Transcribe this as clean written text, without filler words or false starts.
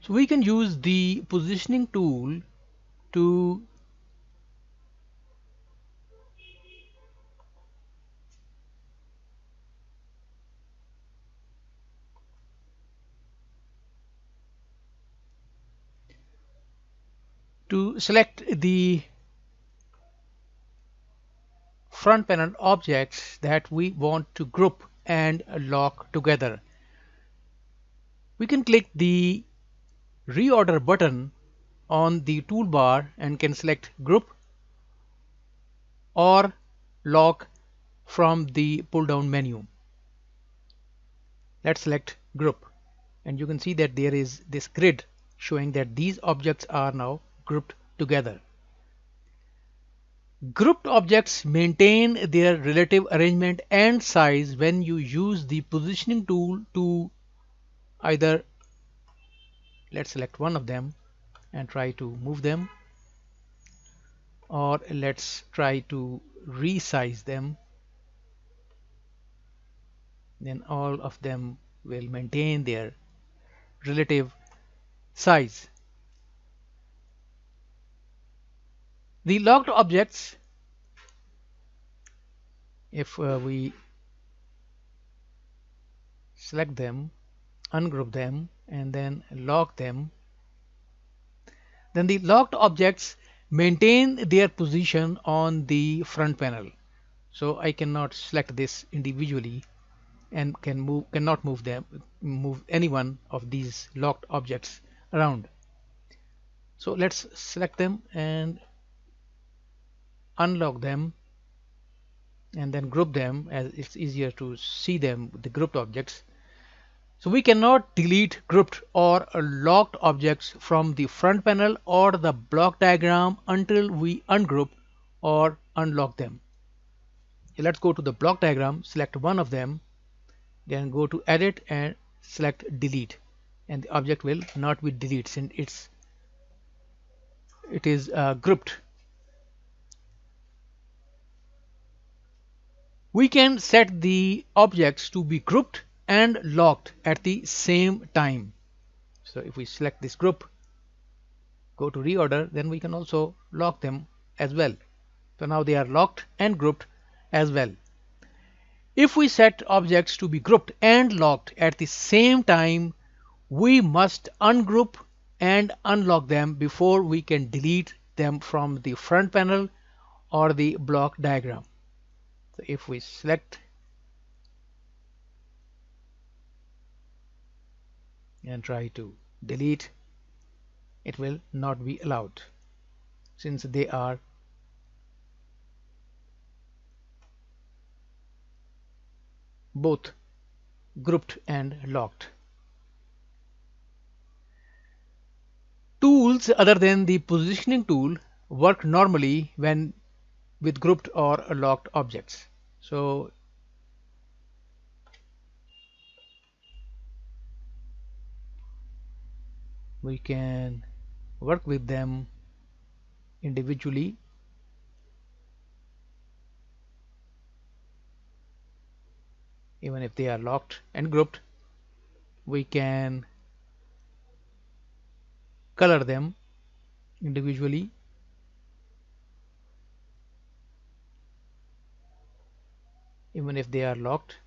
So we can use the positioning tool to select the front panel objects that we want to group and lock together. We can click the Reorder button on the toolbar and can select Group or Lock from the pull-down menu. Let's select Group, and you can see that there is this grid showing that these objects are now grouped together. Grouped objects maintain their relative arrangement and size when you use the positioning tool to either, let's select one of them and try to move them, or let's try to resize them. Then all of them will maintain their relative size. The locked objects, if we select them, ungroup them, and then lock them, then the locked objects maintain their position on the front panel. So I cannot select this individually and cannot move any one of these locked objects around. So let's select them and unlock them and then group them, as it's easier to see them with the grouped objects. So we cannot delete grouped or locked objects from the front panel or the block diagram until we ungroup or unlock them. Let's go to the block diagram, select one of them, then go to edit and select delete, and the object will not be deleted since it is grouped. We can set the objects to be grouped and locked at the same time. So if we select this group, go to reorder, then we can also lock them as well. So now they are locked and grouped as well. If we set objects to be grouped and locked at the same time, we must ungroup and unlock them before we can delete them from the front panel or the block diagram. So if we select and try to delete, it will not be allowed since they are both grouped and locked. Tools other than the positioning tool work normally when with grouped or locked objects. So we can work with them individually. Even if they are locked and grouped, we can color them individually. Even if they are locked,